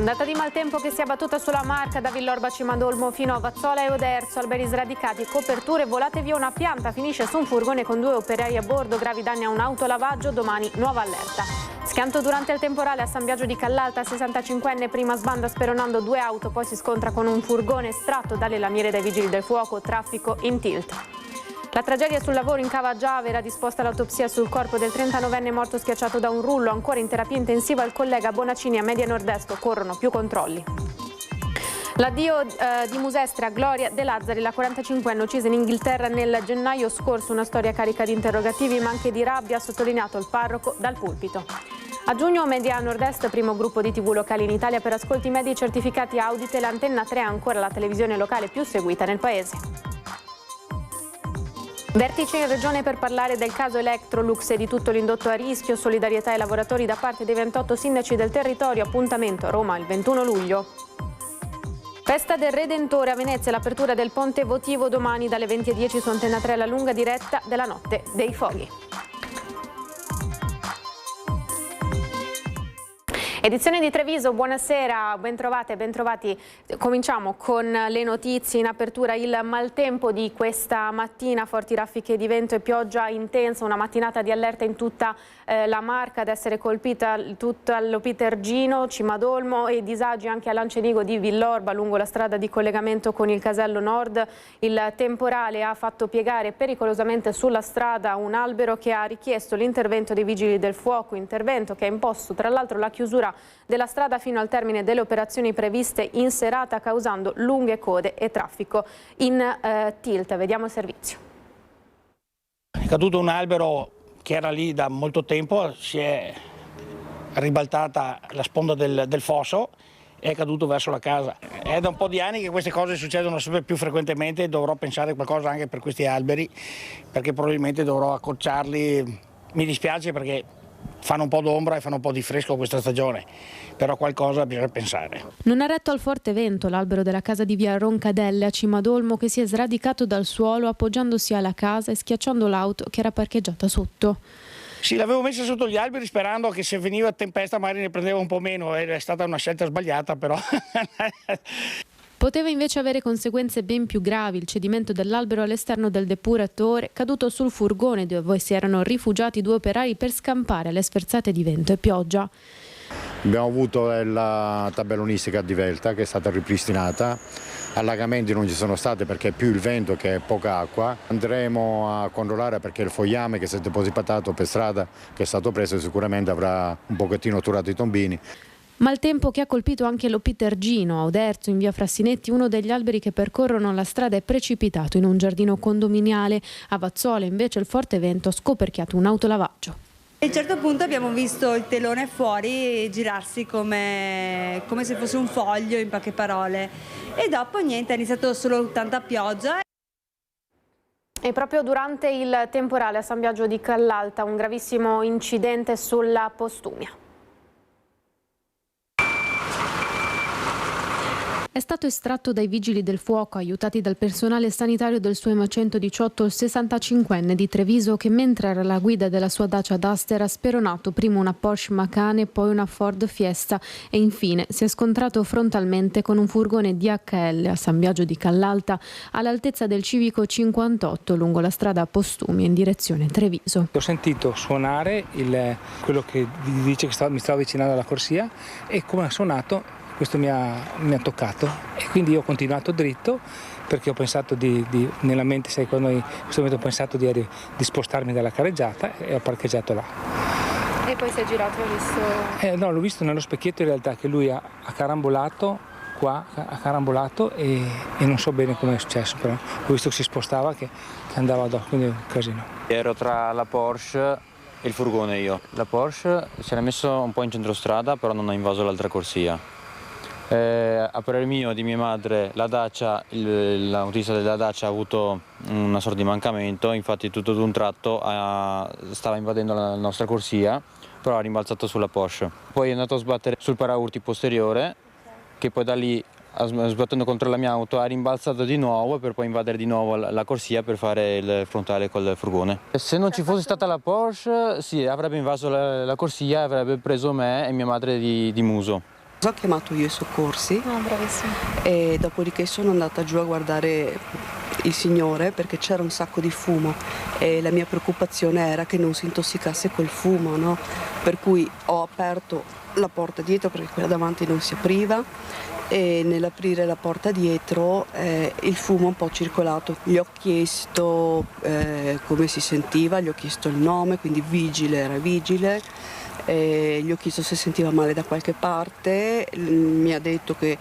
Ondata di maltempo che si è abbattuta sulla Marca da Villorba Cimadolmo fino a Vazzola e Oderzo, alberi sradicati e coperture, volate via una pianta, finisce su un furgone con 2 operai a bordo, gravi danni a un autolavaggio, domani nuova allerta. Schianto durante il temporale a San Biagio di Callalta, 65enne prima sbanda speronando 2 auto, poi si scontra con un furgone estratto dalle lamiere dai vigili del fuoco, traffico in tilt. La tragedia sul lavoro in Cava Giave, era disposta l'autopsia sul corpo del 39enne morto schiacciato da un rullo, ancora in terapia intensiva il collega Bonaccini a Media Nord-Est, occorrono più controlli. L'addio di Musestra, Gloria De Lazzari, la 45enne uccisa in Inghilterra nel gennaio scorso, una storia carica di interrogativi ma anche di rabbia, ha sottolineato il parroco dal pulpito. A giugno Media Nord-Est, primo gruppo di TV locali in Italia per ascolti medi certificati Auditel, l'Antenna 3 è ancora la televisione locale più seguita nel paese. Vertice in regione per parlare del caso Electrolux e di tutto l'indotto a rischio, solidarietà ai lavoratori da parte dei 28 sindaci del territorio, appuntamento a Roma il 21 luglio. Festa del Redentore a Venezia, l'apertura del ponte votivo domani dalle 20:10 su Antenna 3, la lunga diretta della Notte dei Foghi. Edizione di Treviso, buonasera, bentrovate, bentrovati. Cominciamo con le notizie. In apertura il maltempo di questa mattina, forti raffiche di vento e pioggia intensa, una mattinata di allerta in tutta la Marca, ad essere colpita tutta l'Opitergino, Cimadolmo e disagi anche a Lancenigo di Villorba lungo la strada di collegamento con il Casello Nord. Il temporale ha fatto piegare pericolosamente sulla strada un albero che ha richiesto l'intervento dei vigili del fuoco, intervento che ha imposto tra l'altro la chiusura della strada fino al termine delle operazioni previste in serata, causando lunghe code e traffico in tilt. Vediamo il servizio. È caduto un albero che era lì da molto tempo, si è ribaltata la sponda del fosso e è caduto verso la casa. È da un po' di anni che queste cose succedono sempre più frequentemente e dovrò pensare qualcosa anche per questi alberi, perché probabilmente dovrò accorciarli. Mi dispiace perché fanno un po' d'ombra e fanno un po' di fresco questa stagione, però qualcosa bisogna pensare. Non ha retto al forte vento l'albero della casa di via Roncadelle a Cimadolmo, che si è sradicato dal suolo appoggiandosi alla casa e schiacciando l'auto che era parcheggiata sotto. Sì, l'avevo messa sotto gli alberi sperando che se veniva tempesta magari ne prendeva un po' meno, è stata una scelta sbagliata però. Poteva invece avere conseguenze ben più gravi, il cedimento dell'albero all'esterno del depuratore, caduto sul furgone dove si erano rifugiati 2 operai per scampare alle sferzate di vento e pioggia. Abbiamo avuto la tabellonistica di Velta che è stata ripristinata, allagamenti non ci sono stati perché è più il vento che poca acqua. Andremo a controllare perché il fogliame che si è depositato per strada, che è stato preso, sicuramente avrà un pochettino turato i tombini. Maltempo che ha colpito anche l'Opitergino, a Oderzo, in via Frassinetti. Uno degli alberi che percorrono la strada è precipitato in un giardino condominiale. A Vazzola invece il forte vento ha scoperchiato un autolavaggio. A un certo punto abbiamo visto il telone fuori girarsi come se fosse un foglio, in poche parole, e dopo niente, è iniziato solo tanta pioggia. E proprio durante il temporale a San Biagio di Callalta un gravissimo incidente sulla Postumia. È stato estratto dai vigili del fuoco, aiutati dal personale sanitario del Suema 118, il 65enne di Treviso che mentre era alla guida della sua Dacia Duster ha speronato prima una Porsche Macan e poi una Ford Fiesta e infine si è scontrato frontalmente con un furgone DHL a San Biagio di Callalta all'altezza del civico 58 lungo la strada Postumia in direzione Treviso. Ho sentito suonare quello che dice che mi stava avvicinando alla corsia e come ha suonato questo mi ha toccato e quindi io ho continuato dritto perché ho pensato nella mente, sai, quando in questo momento ho pensato di spostarmi dalla careggiata e ho parcheggiato là. E poi si è girato e ha visto? No, l'ho visto nello specchietto in realtà che lui ha carambolato qua, e non so bene come è successo, però ho visto che si spostava, che andava dopo, quindi è un casino. Ero tra la Porsche e il furgone io. La Porsche si era messo un po' in centrostrada, però non ha invaso l'altra corsia. A parere mio, di mia madre, la Dacia, l'autista della Dacia ha avuto una sorta di mancamento, infatti tutto ad un tratto stava invadendo la nostra corsia, però ha rimbalzato sulla Porsche. Poi è andato a sbattere sul paraurti posteriore, che poi da lì, sbattendo contro la mia auto, ha rimbalzato di nuovo per poi invadere di nuovo la corsia per fare il frontale col furgone. Se non ci fosse stata la Porsche, sì, avrebbe invaso la corsia e avrebbe preso me e mia madre di muso. Ho chiamato io i soccorsi e dopodiché sono andata giù a guardare il signore perché c'era un sacco di fumo e la mia preoccupazione era che non si intossicasse col fumo, no? Per cui ho aperto la porta dietro perché quella davanti non si apriva e nell'aprire la porta dietro il fumo è un po' circolato. Gli ho chiesto come si sentiva, gli ho chiesto il nome, quindi vigile era vigile. Gli ho chiesto se sentiva male da qualche parte, mi ha detto che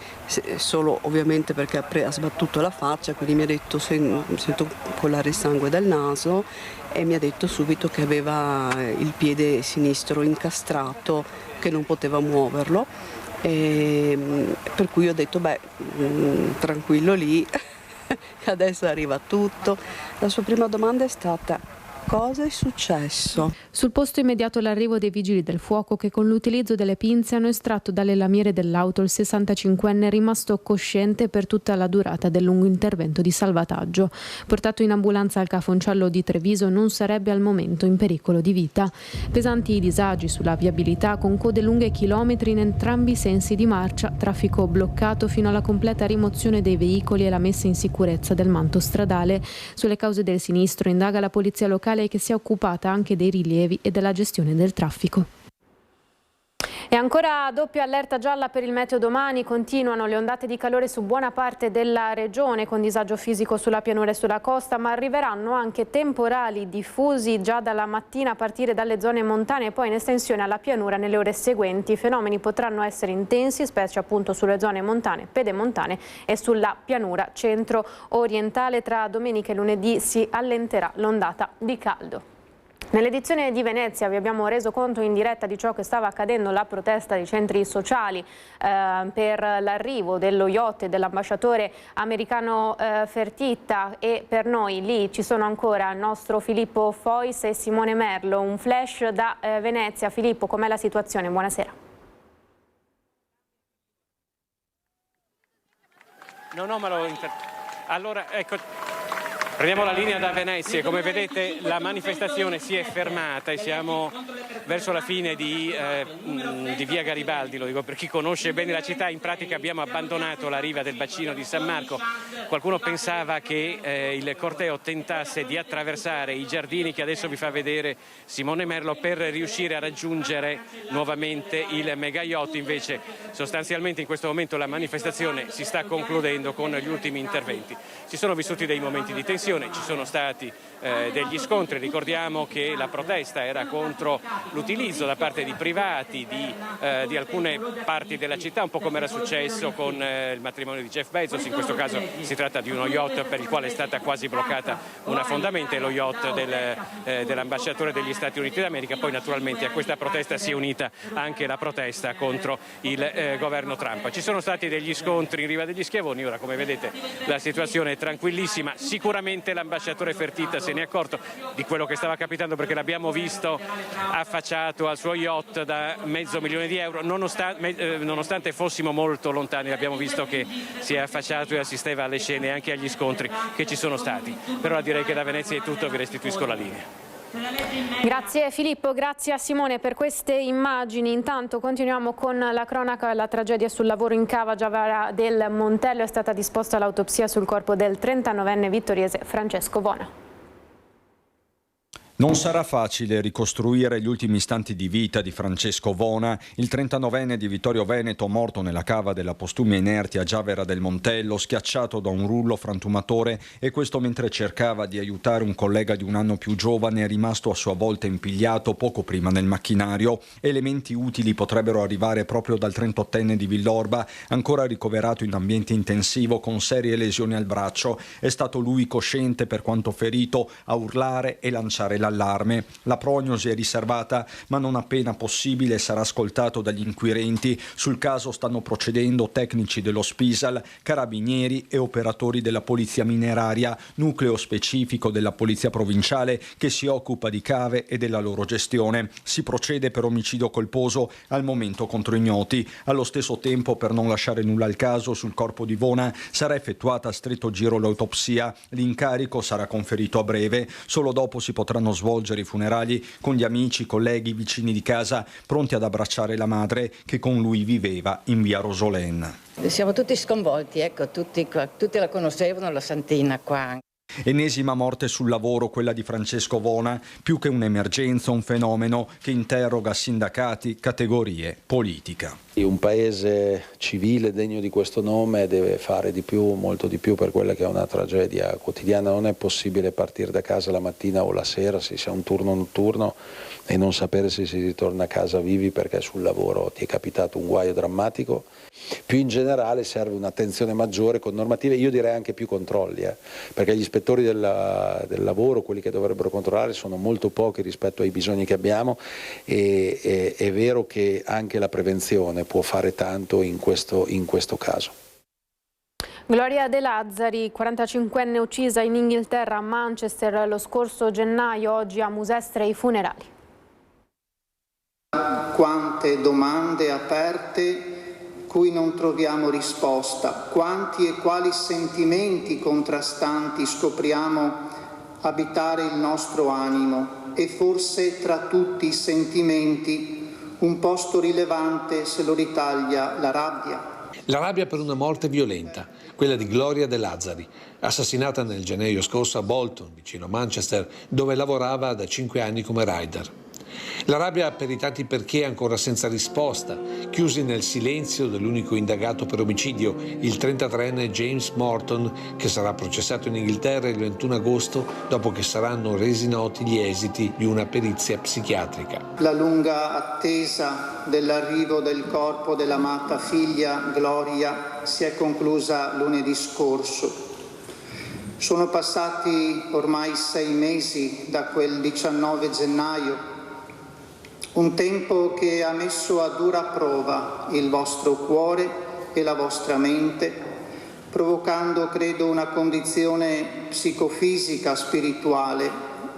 solo ovviamente perché ha sbattuto la faccia, quindi mi ha detto sento colare il sangue dal naso e mi ha detto subito che aveva il piede sinistro incastrato, che non poteva muoverlo, per cui ho detto tranquillo lì, adesso arriva tutto. La sua prima domanda è stata: cosa è successo? Sul posto immediato l'arrivo dei vigili del fuoco che con l'utilizzo delle pinze hanno estratto dalle lamiere dell'auto il 65enne rimasto cosciente per tutta la durata del lungo intervento di salvataggio. Portato in ambulanza al Cafoncello di Treviso, non sarebbe al momento in pericolo di vita. Pesanti i disagi sulla viabilità con code lunghe chilometri in entrambi i sensi di marcia, traffico bloccato fino alla completa rimozione dei veicoli e la messa in sicurezza del manto stradale. Sulle cause del sinistro indaga la polizia locale che si è occupata anche dei rilievi e della gestione del traffico. E ancora doppia allerta gialla per il meteo domani, continuano le ondate di calore su buona parte della regione con disagio fisico sulla pianura e sulla costa, ma arriveranno anche temporali diffusi già dalla mattina a partire dalle zone montane e poi in estensione alla pianura nelle ore seguenti. I fenomeni potranno essere intensi, specie appunto sulle zone montane, pedemontane e sulla pianura centro-orientale. Tra domenica e lunedì si allenterà l'ondata di caldo. Nell'edizione di Venezia vi abbiamo reso conto in diretta di ciò che stava accadendo, la protesta dei centri sociali per l'arrivo dello yacht e dell'ambasciatore americano Fertitta, e per noi lì ci sono ancora il nostro Filippo Fois e Simone Merlo. Un flash da Venezia. Filippo, com'è la situazione? Buonasera. Allora, ecco. Prendiamo la linea da Venezia. Come vedete la manifestazione si è fermata e siamo verso la fine di via Garibaldi, lo dico per chi conosce bene la città. In pratica abbiamo abbandonato la riva del bacino di San Marco. Qualcuno pensava che il corteo tentasse di attraversare i giardini che adesso vi fa vedere Simone Merlo per riuscire a raggiungere nuovamente il mega yacht. Invece sostanzialmente in questo momento la manifestazione si sta concludendo con gli ultimi interventi. Si sono vissuti dei momenti di tensione, ci sono stati degli scontri. Ricordiamo che la protesta era contro l'utilizzo da parte di privati di alcune parti della città, un po' come era successo con il matrimonio di Jeff Bezos. In questo caso si tratta di uno yacht per il quale è stata quasi bloccata una fondamenta, lo yacht dell'ambasciatore degli Stati Uniti d'America. Poi naturalmente a questa protesta si è unita anche la protesta contro il governo Trump. Ci sono stati degli scontri in riva degli Schiavoni. Ora, come vedete, la situazione è tranquillissima. Sicuramente l'ambasciatore Fertitta se ne è accorto di quello che stava capitando, perché l'abbiamo visto affacciato al suo yacht da €500.000, nonostante fossimo molto lontani. L'abbiamo visto che si è affacciato e assisteva alle scene e anche agli scontri che ci sono stati. Per ora direi che da Venezia è tutto, vi restituisco la linea. Grazie Filippo, grazie a Simone per queste immagini. Intanto continuiamo con la cronaca. La tragedia sul lavoro in cava Giavara del Montello. È stata disposta l'autopsia sul corpo del 39enne vittoriese Francesco Vona. Non sarà facile ricostruire gli ultimi istanti di vita di Francesco Vona, il 39enne di Vittorio Veneto, morto nella cava della Postumia Inerti a Giavera del Montello, schiacciato da un rullo frantumatore, e questo mentre cercava di aiutare un collega di un anno più giovane rimasto a sua volta impigliato poco prima nel macchinario. Elementi utili potrebbero arrivare proprio dal 38enne di Villorba, ancora ricoverato in ambiente intensivo con serie lesioni al braccio. È stato lui cosciente per quanto ferito a urlare e lanciare l'allarme. La prognosi è riservata, ma non appena possibile sarà ascoltato dagli inquirenti. Sul caso stanno procedendo tecnici dello Spisal, carabinieri e operatori della Polizia Mineraria, nucleo specifico della Polizia Provinciale che si occupa di cave e della loro gestione. Si procede per omicidio colposo, al momento contro ignoti. Allo stesso tempo, per non lasciare nulla al caso, sul corpo di Vona sarà effettuata a stretto giro l'autopsia. L'incarico sarà conferito a breve. Solo dopo si potranno svolgere i funerali con gli amici, colleghi, vicini di casa, pronti ad abbracciare la madre che con lui viveva in via Rosolén. Siamo tutti sconvolti, ecco, tutti la conoscevano, la Santina qua. Ennesima morte sul lavoro, quella di Francesco Vona, più che un'emergenza, un fenomeno che interroga sindacati, categorie, politica. Un paese civile degno di questo nome deve fare di più, molto di più per quella che è una tragedia quotidiana. Non è possibile partire da casa la mattina o la sera, se si ha un turno notturno, e non sapere se si ritorna a casa vivi perché sul lavoro ti è capitato un guaio drammatico. Più in generale serve un'attenzione maggiore con normative, io direi anche più controlli, perché gli ispettori del lavoro, quelli che dovrebbero controllare, sono molto pochi rispetto ai bisogni che abbiamo, e è vero che anche la prevenzione può fare tanto in questo caso. Gloria De Lazzari, 45enne uccisa in Inghilterra a Manchester lo scorso gennaio, oggi a Musestre i funerali. Quante domande aperte cui non troviamo risposta, quanti e quali sentimenti contrastanti scopriamo abitare il nostro animo, e forse tra tutti i sentimenti un posto rilevante se lo ritaglia la rabbia. La rabbia per una morte violenta, quella di Gloria De Lazzari, assassinata nel gennaio scorso a Bolton, vicino a Manchester, dove lavorava da 5 anni come rider. La rabbia per i tanti perché ancora senza risposta, chiusi nel silenzio dell'unico indagato per omicidio, il 33enne James Morton, che sarà processato in Inghilterra il 21 agosto dopo che saranno resi noti gli esiti di una perizia psichiatrica. La lunga attesa dell'arrivo del corpo dell'amata figlia Gloria si è conclusa lunedì scorso. Sono passati ormai 6 mesi da quel 19 gennaio, un tempo che ha messo a dura prova il vostro cuore e la vostra mente, provocando, credo, una condizione psicofisica, spirituale,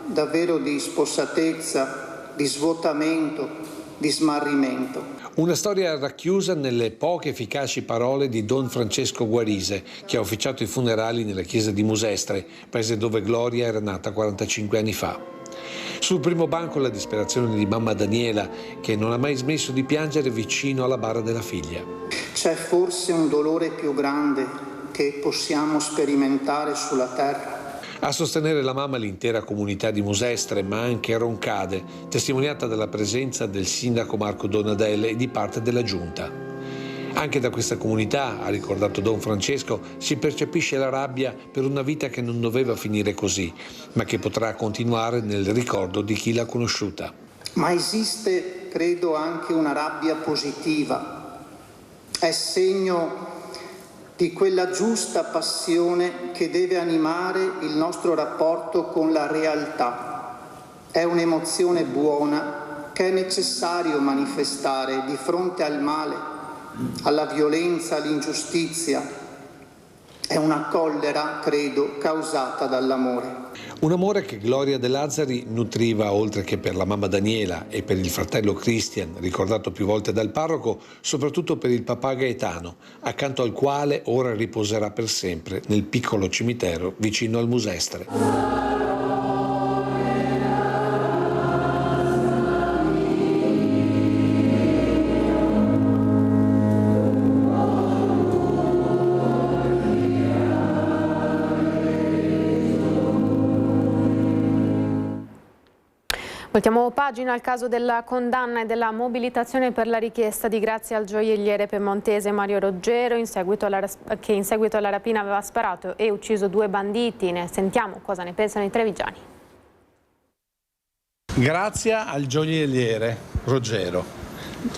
davvero di spossatezza, di svuotamento, di smarrimento. Una storia racchiusa nelle poche efficaci parole di Don Francesco Guarise, che ha ufficiato i funerali nella chiesa di Musestre, paese dove Gloria era nata 45 anni fa. Sul primo banco la disperazione di mamma Daniela, che non ha mai smesso di piangere vicino alla bara della figlia. C'è forse un dolore più grande che possiamo sperimentare sulla terra? A sostenere la mamma l'intera comunità di Musestre, ma anche Roncade, testimoniata dalla presenza del sindaco Marco Donadelle e di parte della giunta. Anche da questa comunità, ha ricordato Don Francesco, si percepisce la rabbia per una vita che non doveva finire così, ma che potrà continuare nel ricordo di chi l'ha conosciuta. Ma esiste, credo, anche una rabbia positiva. È segno di quella giusta passione che deve animare il nostro rapporto con la realtà. È un'emozione buona che è necessario manifestare di fronte al male, alla violenza, all'ingiustizia. È una collera, credo, causata dall'amore. Un amore che Gloria De Lazzari nutriva, oltre che per la mamma Daniela e per il fratello Christian, ricordato più volte dal parroco, soprattutto per il papà Gaetano, accanto al quale ora riposerà per sempre nel piccolo cimitero vicino al Musestre. Voltiamo pagina al caso della condanna e della mobilitazione per la richiesta di grazia al gioielliere piemontese Mario Roggero, che in seguito alla rapina aveva sparato e ucciso 2 banditi. Ne sentiamo cosa ne pensano i trevigiani. Grazia al gioielliere Roggero.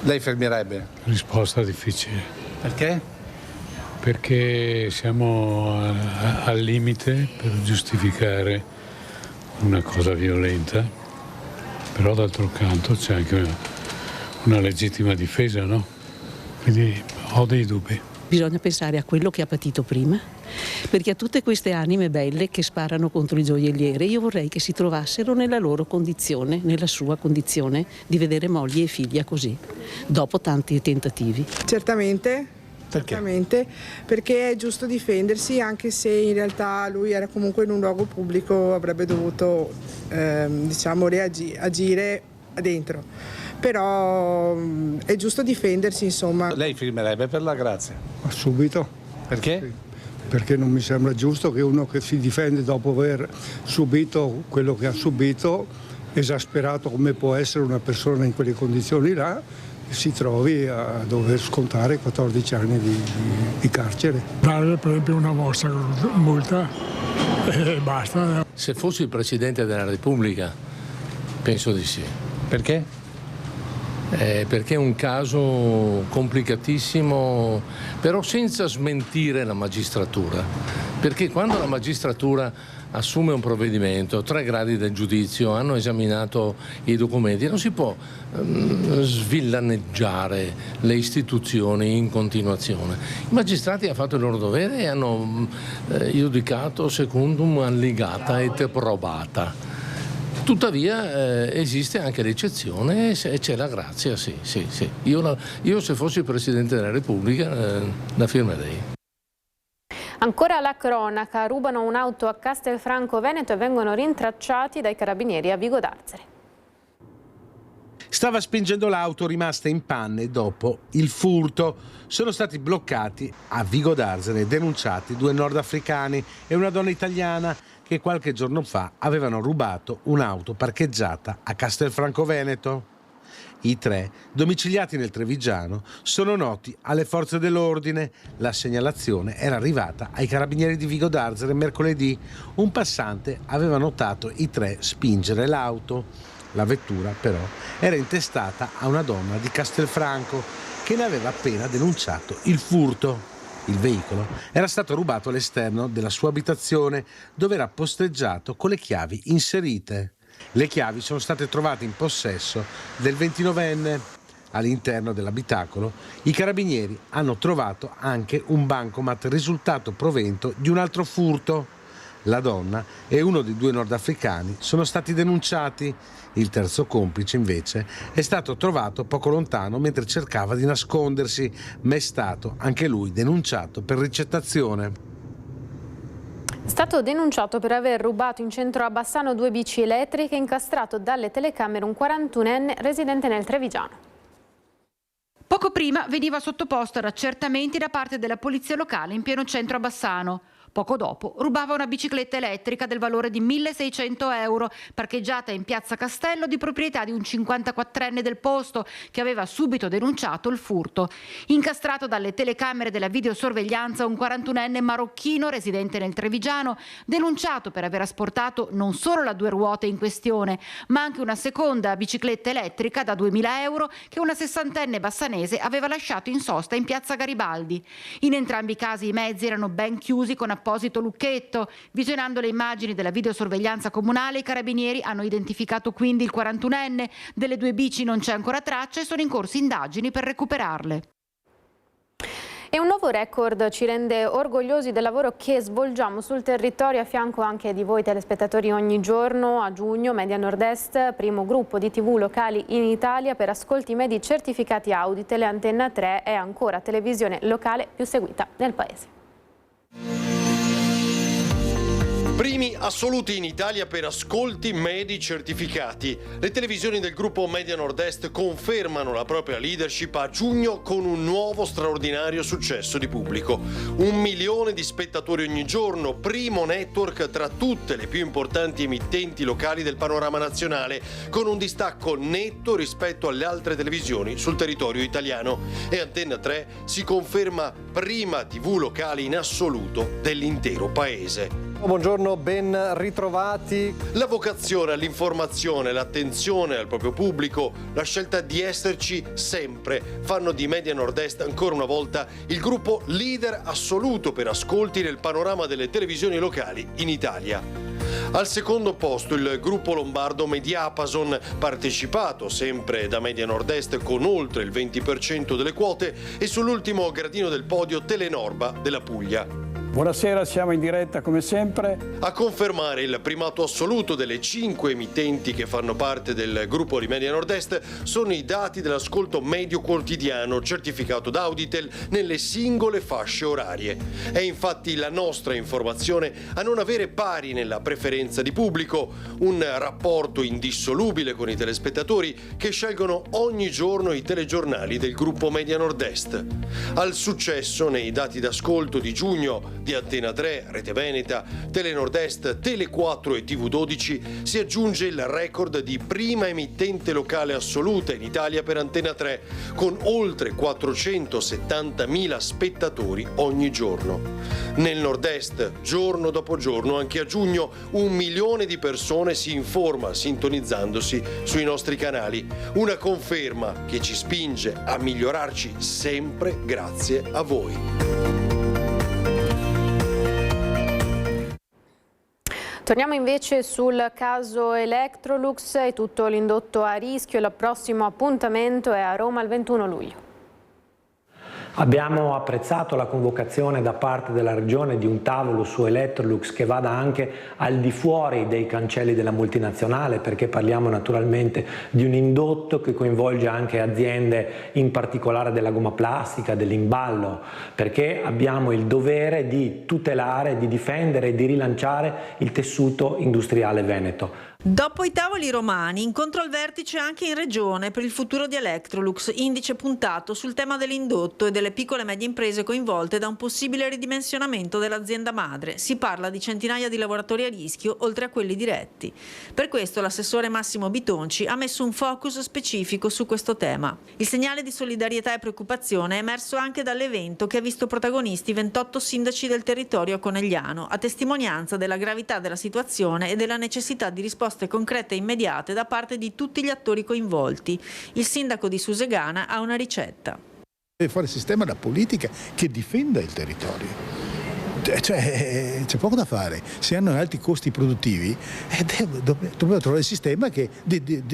Lei fermerebbe? Risposta difficile. Perché? Perché siamo al limite per giustificare una cosa violenta. Però d'altro canto c'è anche una legittima difesa, no? Quindi ho dei dubbi. Bisogna pensare a quello che ha patito prima, perché a tutte queste anime belle che sparano contro il gioielliere, io vorrei che si trovassero nella loro condizione, nella sua condizione, di vedere moglie e figlia così, dopo tanti tentativi. Certamente Certamente, perché è giusto difendersi, anche se in realtà lui era comunque in un luogo pubblico, avrebbe dovuto agire dentro. Però è giusto difendersi, insomma. Lei firmerebbe per la grazia? Subito. Perché? Perché non mi sembra giusto che uno che si difende dopo aver subito quello che ha subito, esasperato come può essere una persona in quelle condizioni là, si trovi a dover scontare 14 anni di carcere. Dare per esempio una mossa multa e basta. Se fossi il Presidente della Repubblica, penso di sì. Perché? Perché è un caso complicatissimo, però senza smentire la magistratura. Perché quando la magistratura assume un provvedimento, 3 gradi del giudizio hanno esaminato i documenti, non si può svillaneggiare le istituzioni in continuazione. I magistrati hanno fatto il loro dovere e hanno giudicato secundum alligata et probata. Tuttavia esiste anche l'eccezione e c'è la grazia, sì. Io se fossi il Presidente della Repubblica la firmerei. Ancora la cronaca, rubano un'auto a Castelfranco Veneto e vengono rintracciati dai carabinieri a Vigo d'Arzere. Stava spingendo l'auto rimasta in panne dopo il furto. Sono stati bloccati a Vigo d'Arzere e denunciati 2 nordafricani e una donna italiana che qualche giorno fa avevano rubato un'auto parcheggiata a Castelfranco Veneto. I 3, domiciliati nel Trevigiano, sono noti alle forze dell'ordine. La segnalazione era arrivata ai carabinieri di Vigo d'Arzere mercoledì. Un passante aveva notato i 3 spingere l'auto. La vettura, però, era intestata a una donna di Castelfranco che ne aveva appena denunciato il furto. Il veicolo era stato rubato all'esterno della sua abitazione, dove era posteggiato con le chiavi inserite. Le chiavi sono state trovate in possesso del 29enne. All'interno dell'abitacolo i carabinieri hanno trovato anche un bancomat risultato provento di un altro furto. La donna e uno dei 2 nordafricani sono stati denunciati. Il terzo complice invece è stato trovato poco lontano mentre cercava di nascondersi, ma è stato anche lui denunciato per ricettazione. È stato denunciato per aver rubato in centro a Bassano 2 bici elettriche e incastrato dalle telecamere un 41enne residente nel Trevigiano. Poco prima veniva sottoposto ad accertamenti da parte della polizia locale in pieno centro a Bassano. Poco dopo rubava una bicicletta elettrica del valore di 1.600 euro, parcheggiata in piazza Castello, di proprietà di un 54enne del posto che aveva subito denunciato il furto. Incastrato dalle telecamere della videosorveglianza un 41enne marocchino residente nel Trevigiano, denunciato per aver asportato non solo la 2 ruote in questione, ma anche una seconda bicicletta elettrica da 2.000 euro che una 60enne bassanese aveva lasciato in sosta in piazza Garibaldi. In entrambi i casi i mezzi erano ben chiusi con apposito lucchetto. Visionando le immagini della videosorveglianza comunale, i carabinieri hanno identificato quindi il 41enne. Delle 2 bici non c'è ancora traccia e sono in corso indagini per recuperarle. E un nuovo record ci rende orgogliosi del lavoro che svolgiamo sul territorio a fianco anche di voi telespettatori ogni giorno. A giugno Media Nord-Est, primo gruppo di TV locali in Italia per ascolti medi certificati Auditel, Antenna 3 è ancora televisione locale più seguita nel paese. Primi assoluti in Italia per ascolti medi certificati. Le televisioni del gruppo Media Nord-Est confermano la propria leadership a giugno con un nuovo straordinario successo di pubblico. 1 milione di spettatori ogni giorno, primo network tra tutte le più importanti emittenti locali del panorama nazionale, con un distacco netto rispetto alle altre televisioni sul territorio italiano. E Antenna 3 si conferma prima TV locale in assoluto dell'intero paese. Buongiorno, ben ritrovati. La vocazione all'informazione, l'attenzione al proprio pubblico, la scelta di esserci sempre fanno di Media Nord-Est ancora una volta il gruppo leader assoluto per ascolti nel panorama delle televisioni locali in Italia. Al secondo posto il gruppo lombardo Mediapason, partecipato sempre da Media Nord-Est con oltre il 20% delle quote, e sull'ultimo gradino del podio Telenorba della Puglia. Buonasera, siamo in diretta come sempre. A confermare il primato assoluto delle 5 emittenti che fanno parte del gruppo Rimedia Nord-Est sono i dati dell'ascolto medio quotidiano certificato da Auditel nelle singole fasce orarie. È infatti la nostra informazione a non avere pari nella preferenza di pubblico, un rapporto indissolubile con i telespettatori che scelgono ogni giorno i telegiornali del gruppo Media Nord-Est. Al successo nei dati d'ascolto di giugno di Antena 3, Rete Veneta, Tele Nord-Est, Tele 4 e TV12 si aggiunge il record di prima emittente locale assoluta in Italia per Antena 3, con oltre 470.000 spettatori ogni giorno. Nel Nord-Est, giorno dopo giorno, anche a giugno, 1 milione di persone si informa sintonizzandosi sui nostri canali. Una conferma che ci spinge a migliorarci sempre grazie a voi. Torniamo invece sul caso Electrolux e tutto l'indotto a rischio. Il prossimo appuntamento è a Roma il 21 luglio. Abbiamo apprezzato la convocazione da parte della Regione di un tavolo su Electrolux che vada anche al di fuori dei cancelli della multinazionale, perché parliamo naturalmente di un indotto che coinvolge anche aziende, in particolare della gomma plastica, dell'imballo, perché abbiamo il dovere di tutelare, di difendere e di rilanciare il tessuto industriale veneto. Dopo i tavoli romani, incontro al vertice anche in Regione per il futuro di Electrolux, indice puntato sul tema dell'indotto e delle piccole e medie imprese coinvolte da un possibile ridimensionamento dell'azienda madre. Si parla di centinaia di lavoratori a rischio, oltre a quelli diretti. Per questo l'assessore Massimo Bitonci ha messo un focus specifico su questo tema. Il segnale di solidarietà e preoccupazione è emerso anche dall'evento che ha visto protagonisti 28 sindaci del territorio a Conegliano, a testimonianza della gravità della situazione e della necessità di risposte concrete e immediate da parte di tutti gli attori coinvolti. Il sindaco di Susegana ha una ricetta. Deve fare il sistema da politica che difenda il territorio. Cioè, c'è poco da fare. Se hanno alti costi produttivi, dobbiamo trovare il sistema che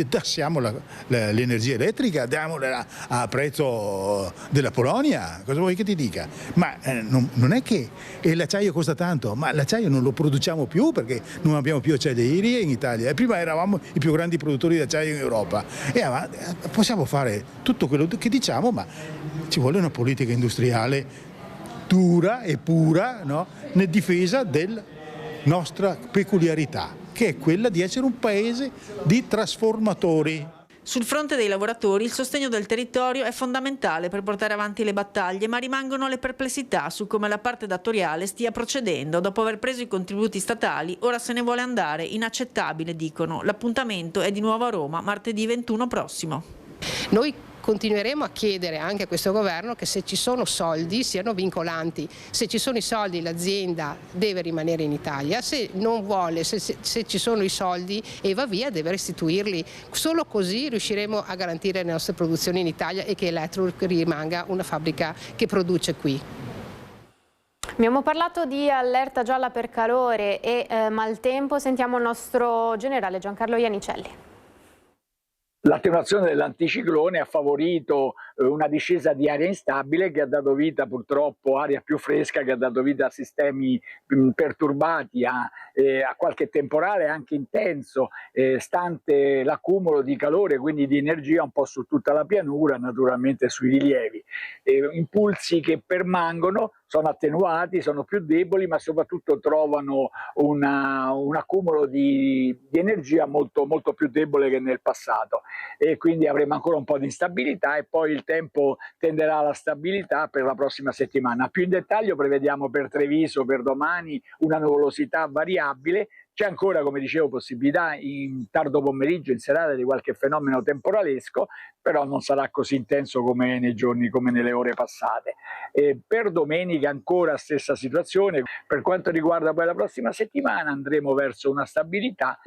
tassiamo l'energia elettrica, diamola a prezzo della Polonia. Cosa vuoi che ti dica? Ma non è che l'acciaio costa tanto, ma l'acciaio non lo produciamo più perché non abbiamo più acciaierie in Italia. Prima eravamo i più grandi produttori di acciaio in Europa e possiamo fare tutto quello che diciamo, ma ci vuole una politica industriale dura e pura, no? Nel difesa della nostra peculiarità, che è quella di essere un paese di trasformatori. Sul fronte dei lavoratori il sostegno del territorio è fondamentale per portare avanti le battaglie, ma rimangono le perplessità su come la parte datoriale stia procedendo. Dopo aver preso i contributi statali, ora se ne vuole andare. Inaccettabile, dicono. L'appuntamento è di nuovo a Roma, martedì 21 prossimo. Noi continueremo a chiedere anche a questo governo che se ci sono soldi siano vincolanti. Se ci sono i soldi l'azienda deve rimanere in Italia, se non vuole, se ci sono i soldi e va via deve restituirli. Solo così riusciremo a garantire le nostre produzioni in Italia e che Electrolux rimanga una fabbrica che produce qui. Abbiamo parlato di allerta gialla per calore e maltempo. Sentiamo il nostro generale Giancarlo Iannicelli. L'attenuazione dell'anticiclone ha favorito una discesa di aria instabile che ha dato vita purtroppo aria più fresca, che ha dato vita a sistemi perturbati, a qualche temporale anche intenso, stante l'accumulo di calore, quindi di energia un po' su tutta la pianura, naturalmente sui rilievi. Impulsi che permangono, sono attenuati, sono più deboli, ma soprattutto trovano un accumulo di energia molto, molto più debole che nel passato, e quindi avremo ancora un po' di instabilità e poi il tempo tenderà alla stabilità per la prossima settimana. Più in dettaglio prevediamo per Treviso, per domani, una nuvolosità variabile. C'è ancora, come dicevo, possibilità in tardo pomeriggio, in serata, di qualche fenomeno temporalesco, però non sarà così intenso come nei giorni, come nelle ore passate. Per domenica ancora stessa situazione. Per quanto riguarda poi la prossima settimana andremo verso una stabilità.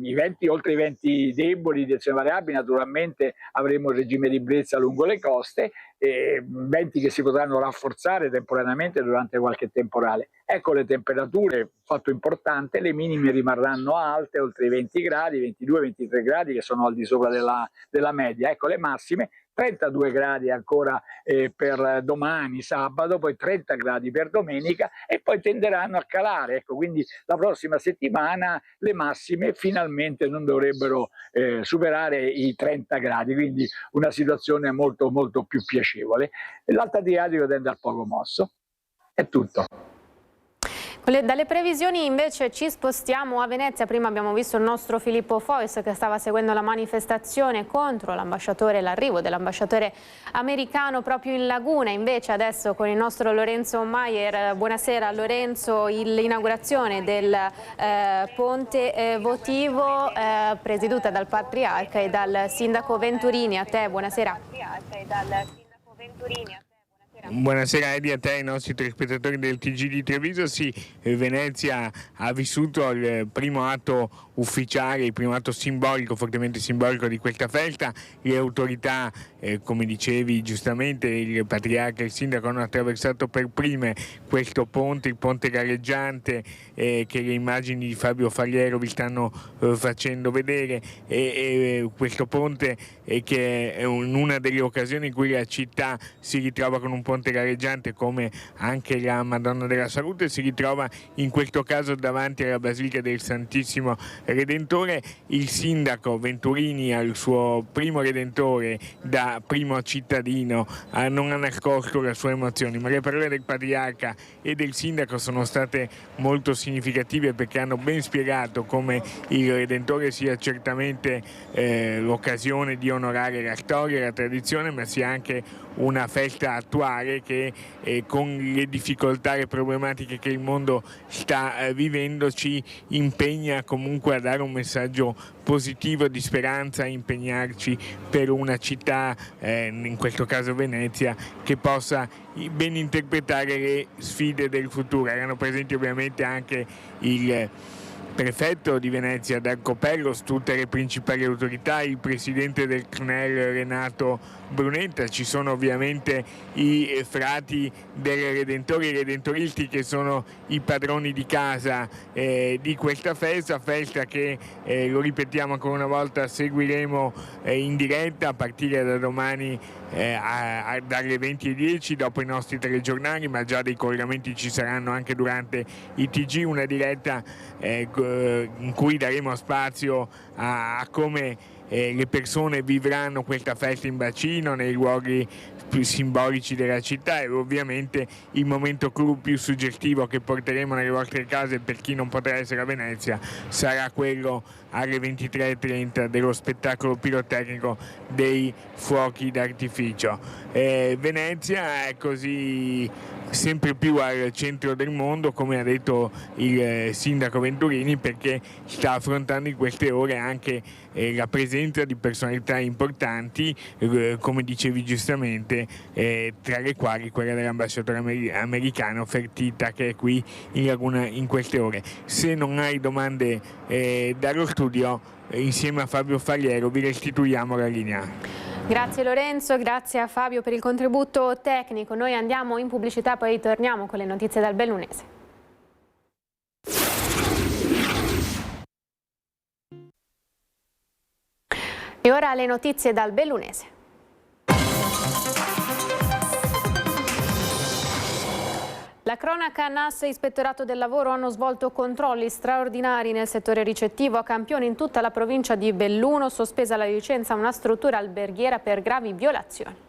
Oltre i venti deboli di azione variabile, naturalmente avremo il regime di brezza lungo le coste, venti che si potranno rafforzare temporaneamente durante qualche temporale. Ecco le temperature, fatto importante, le minime rimarranno alte, oltre i 20 gradi, 22-23 gradi, che sono al di sopra della media. Ecco le massime, 32 gradi ancora per domani sabato, poi 30 gradi per domenica e poi tenderanno a calare. Ecco, quindi la prossima settimana le massime finalmente non dovrebbero superare i 30 gradi, quindi una situazione molto molto più piacevole. L'Alto Adriatico tende al poco mosso. È tutto. Dalle previsioni invece ci spostiamo a Venezia. Prima abbiamo visto il nostro Filippo Fois che stava seguendo la manifestazione contro l'ambasciatore, l'arrivo dell'ambasciatore americano proprio in laguna. Invece adesso con il nostro Lorenzo Maier. Buonasera Lorenzo, l'inaugurazione del ponte votivo presieduta dal Patriarca e dal Sindaco Venturini. A te, buonasera. Buonasera Edi, a te e ai nostri telespettatori del TG di Treviso. Sì, Venezia ha vissuto il primo atto ufficiale, il primo atto simbolico, fortemente simbolico di questa festa. Le autorità, come dicevi giustamente, il Patriarca e il Sindaco hanno attraversato per prime questo ponte, il ponte galleggiante che le immagini di Fabio Fagliero vi stanno facendo vedere, e questo ponte che è una delle occasioni in cui la città si ritrova con un ponte galleggiante, come anche la Madonna della Salute si ritrova in questo caso davanti alla Basilica del Santissimo Redentore. Il sindaco Venturini, al suo primo Redentore da primo cittadino, non ha nascosto la sua emozione, ma le parole del Patriarca e del sindaco sono state molto significative, perché hanno ben spiegato come il Redentore sia certamente l'occasione di onorare la storia e la tradizione, ma sia anche una festa attuale che con le difficoltà e le problematiche che il mondo sta vivendo ci impegna comunque a dare un messaggio positivo di speranza, a impegnarci per una città, in questo caso Venezia, che possa ben interpretare le sfide del futuro. Erano presenti ovviamente anche il prefetto di Venezia Darco Pellos, tutte le principali autorità, il presidente del CNEL Renato Brunetta, ci sono ovviamente i frati del Redentore, i redentoristi, che sono i padroni di casa di questa festa che lo ripetiamo ancora una volta, seguiremo in diretta a partire da domani dalle 20:10 dopo i nostri telegiornali, ma già dei collegamenti ci saranno anche durante i TG, una diretta in cui daremo spazio a come le persone vivranno questa festa in bacino, nei luoghi più simbolici della città, e ovviamente il momento clou più suggestivo che porteremo nelle vostre case per chi non potrà essere a Venezia sarà quello alle 23:30 dello spettacolo pirotecnico dei fuochi d'artificio. Venezia è così sempre più al centro del mondo, come ha detto il sindaco Venturini, perché sta affrontando in queste ore anche la presenza di personalità importanti, come dicevi giustamente, tra le quali quella dell'ambasciatore americano Fertitta, che è qui in Laguna in queste ore. Se non hai domande dallo studio, insieme a Fabio Fagliero vi restituiamo la linea. Grazie Lorenzo, grazie a Fabio per il contributo tecnico. Noi andiamo in pubblicità, poi torniamo con le notizie dal Bellunese. E ora le notizie dal Bellunese. La cronaca: NAS e Ispettorato del Lavoro hanno svolto controlli straordinari nel settore ricettivo a campione in tutta la provincia di Belluno, sospesa la licenza a una struttura alberghiera per gravi violazioni.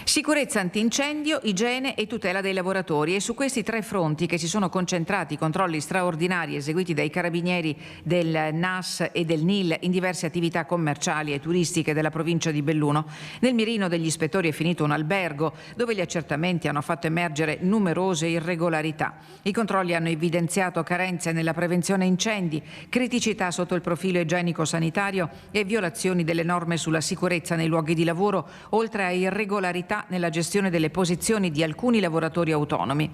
Sicurezza antincendio, igiene e tutela dei lavoratori. E su questi tre fronti che si sono concentrati i controlli straordinari eseguiti dai carabinieri del NAS e del NIL in diverse attività commerciali e turistiche della provincia di Belluno. Nel mirino degli ispettori è finito un albergo dove gli accertamenti hanno fatto emergere numerose irregolarità. I controlli hanno evidenziato carenze nella prevenzione incendi, criticità sotto il profilo igienico-sanitario e violazioni delle norme sulla sicurezza nei luoghi di lavoro, oltre a irregolarità irregolarità nella gestione delle posizioni di alcuni lavoratori autonomi.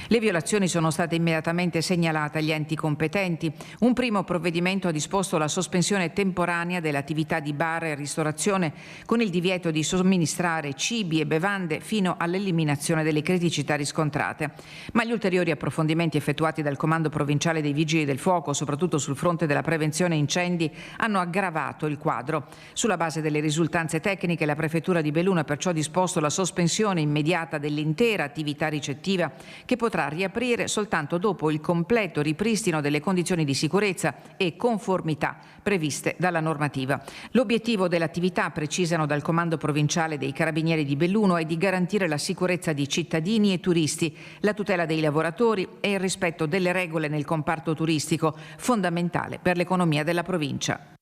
Le violazioni sono state immediatamente segnalate agli enti competenti. Un primo provvedimento ha disposto la sospensione temporanea dell'attività di bar e ristorazione con il divieto di somministrare cibi e bevande fino all'eliminazione delle criticità riscontrate. Ma gli ulteriori approfondimenti effettuati dal Comando Provinciale dei Vigili del Fuoco, soprattutto sul fronte della prevenzione incendi, hanno aggravato il quadro. Sulla base delle risultanze tecniche, la Prefettura di Belluno ha perciò disposto la sospensione immediata dell'intera attività ricettiva, che potrà riaprire soltanto dopo il completo ripristino delle condizioni di sicurezza e conformità previste dalla normativa. L'obiettivo dell'attività, precisano dal Comando Provinciale dei Carabinieri di Belluno, è di garantire la sicurezza di cittadini e turisti, la tutela dei lavoratori e il rispetto delle regole nel comparto turistico, fondamentale per l'economia della provincia.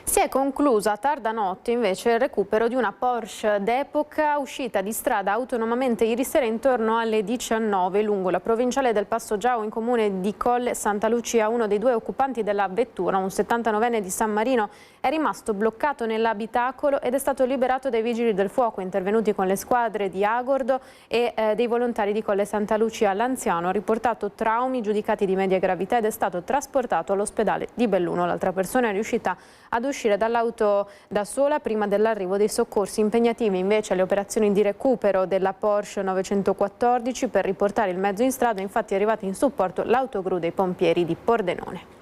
Si è conclusa a tarda notte invece il recupero di una Porsche d'epoca uscita di strada autonomamente ieri sera intorno alle 19 lungo la provinciale del Passo Giao in comune di Colle Santa Lucia. Uno dei due occupanti della vettura, un 79enne di San Marino, è rimasto bloccato nell'abitacolo ed è stato liberato dai vigili del fuoco intervenuti con le squadre di Agordo e dei volontari di Colle Santa Lucia. L'anziano ha riportato traumi giudicati di media gravità ed è stato trasportato all'ospedale di Belluno. L'altra persona è riuscita ad uscire dall'auto da sola prima dell'arrivo dei soccorsi. Impegnativi invece le operazioni di recupero della Porsche 914 per riportare il mezzo in strada. Infatti è arrivata in supporto l'autogru dei pompieri di Pordenone.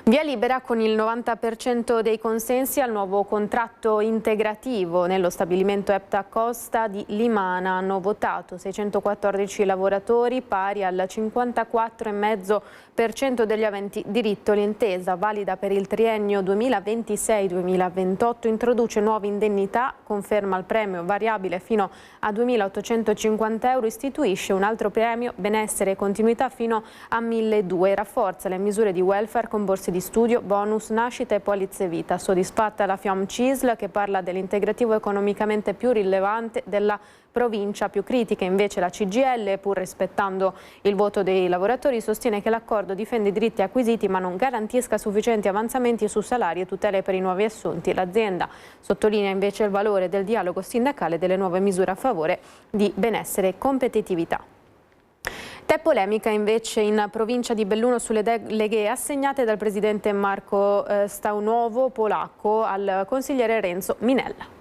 Via libera con il 90% dei consensi al nuovo contratto integrativo nello stabilimento Epta Costa di Limana. Hanno votato 614 lavoratori, pari al 54,5% degli aventi diritto. L'intesa, valida per il triennio 2026-2028, introduce nuove indennità, conferma il premio variabile fino a 2.850 euro, istituisce un altro premio benessere e continuità fino a 1.200 e rafforza le misure di welfare con borse di studio, bonus nascita e polizze vita. Soddisfatta la FIOM CISL, che parla dell'integrativo economicamente più rilevante della provincia. Più critica invece la CGIL, pur rispettando il voto dei lavoratori, sostiene che l'accordo difende i diritti acquisiti ma non garantisca sufficienti avanzamenti su salari e tutele per i nuovi assunti. L'azienda sottolinea invece il valore del dialogo sindacale e delle nuove misure a favore di benessere e competitività. T'è polemica invece in provincia di Belluno sulle deleghe assegnate dal presidente Marco Staunovo Polacco al consigliere Renzo Minella.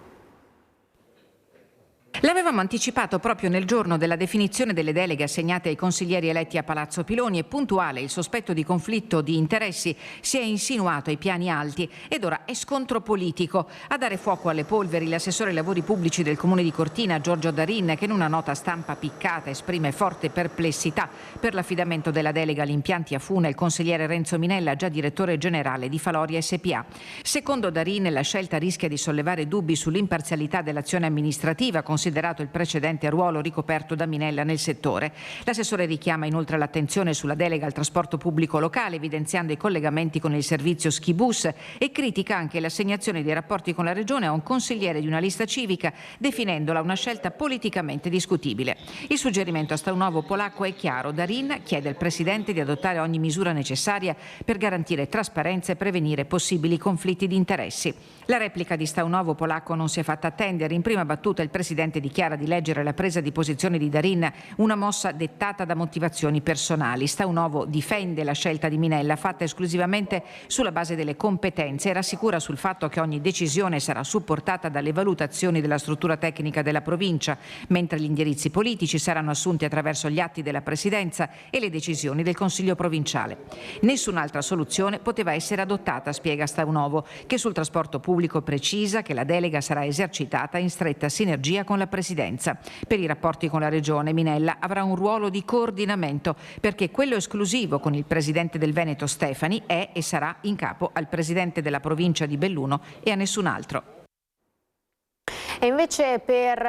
L'avevamo anticipato proprio nel giorno della definizione delle deleghe assegnate ai consiglieri eletti a Palazzo Piloni e puntuale il sospetto di conflitto di interessi si è insinuato ai piani alti ed ora è scontro politico. A dare fuoco alle polveri l'assessore ai lavori pubblici del comune di Cortina, Giorgio Darin, che in una nota stampa piccata esprime forte perplessità per l'affidamento della delega agli impianti a fune al consigliere Renzo Minella, già direttore generale di Faloria SPA. Secondo Darin, la scelta rischia di sollevare dubbi sull'imparzialità dell'azione amministrativa, considerato il precedente ruolo ricoperto da Minella nel settore. L'assessore richiama inoltre l'attenzione sulla delega al trasporto pubblico locale, evidenziando i collegamenti con il servizio Skibus, e critica anche l'assegnazione dei rapporti con la Regione a un consigliere di una lista civica, definendola una scelta politicamente discutibile. Il suggerimento a Staunovo Polacco è chiaro. Darin chiede al Presidente di adottare ogni misura necessaria per garantire trasparenza e prevenire possibili conflitti di interessi. La replica di Staunovo Polacco non si è fatta attendere. In prima battuta il Presidente dichiara di leggere la presa di posizione di Darin una mossa dettata da motivazioni personali. Staunovo difende la scelta di Minella fatta esclusivamente sulla base delle competenze e rassicura sul fatto che ogni decisione sarà supportata dalle valutazioni della struttura tecnica della provincia, mentre gli indirizzi politici saranno assunti attraverso gli atti della Presidenza e le decisioni del Consiglio provinciale. Nessun'altra soluzione poteva essere adottata, spiega Staunovo, che sul trasporto pubblico precisa che la delega sarà esercitata in stretta sinergia con la Presidenza. Per i rapporti con la Regione, Minella avrà un ruolo di coordinamento perché quello esclusivo con il Presidente del Veneto Stefani è e sarà in capo al Presidente della provincia di Belluno e a nessun altro. E invece per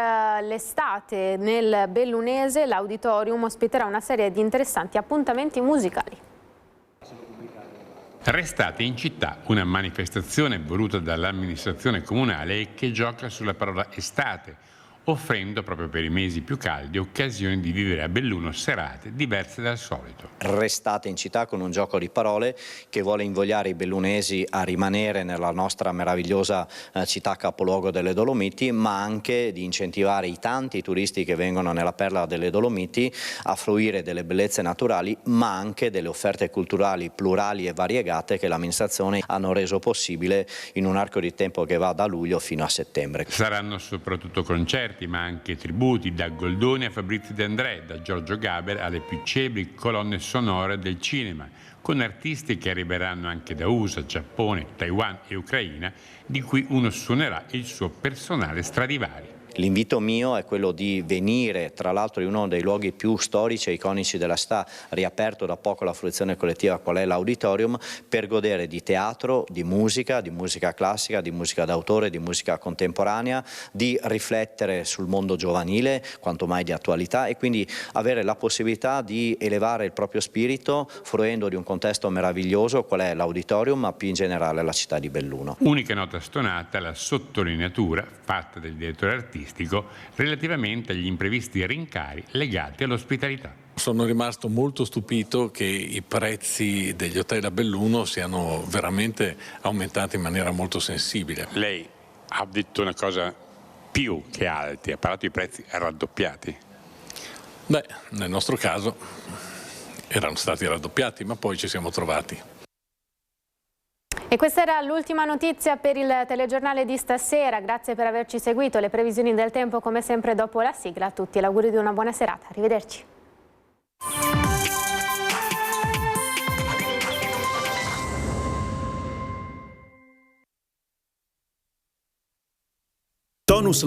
l'estate nel Bellunese l'Auditorium ospiterà una serie di interessanti appuntamenti musicali. Restate in città, una manifestazione voluta dall'amministrazione comunale che gioca sulla parola estate, offrendo proprio per i mesi più caldi occasioni di vivere a Belluno serate diverse dal solito. Restate in città con un gioco di parole che vuole invogliare i bellunesi a rimanere nella nostra meravigliosa città capoluogo delle Dolomiti, ma anche di incentivare i tanti turisti che vengono nella perla delle Dolomiti a fruire delle bellezze naturali, ma anche delle offerte culturali plurali e variegate che l'amministrazione hanno reso possibile in un arco di tempo che va da luglio fino a settembre. Saranno soprattutto concerti, ma anche tributi, da Goldoni a Fabrizio De André, da Giorgio Gaber alle più celebri colonne sonore del cinema, con artisti che arriveranno anche da USA, Giappone, Taiwan e Ucraina, di cui uno suonerà il suo personale Stradivari. L'invito mio è quello di venire, tra l'altro in uno dei luoghi più storici e iconici della città, riaperto da poco la fruizione collettiva qual è l'Auditorium, per godere di teatro, di musica classica, di musica d'autore, di musica contemporanea, di riflettere sul mondo giovanile, quanto mai di attualità, e quindi avere la possibilità di elevare il proprio spirito fruendo di un contesto meraviglioso qual è l'Auditorium, ma più in generale la città di Belluno. Unica nota stonata la sottolineatura fatta del direttore artistico relativamente agli imprevisti rincari legati all'ospitalità. Sono rimasto molto stupito che i prezzi degli hotel a Belluno siano veramente aumentati in maniera molto sensibile. Lei ha detto una cosa più che alti, ha parlato di prezzi raddoppiati. Beh, nel nostro caso erano stati raddoppiati, ma poi ci siamo trovati. E questa era l'ultima notizia per il telegiornale di stasera. Grazie per averci seguito. Le previsioni del tempo come sempre dopo la sigla. A tutti l'augurio di una buona serata. Arrivederci. Tonus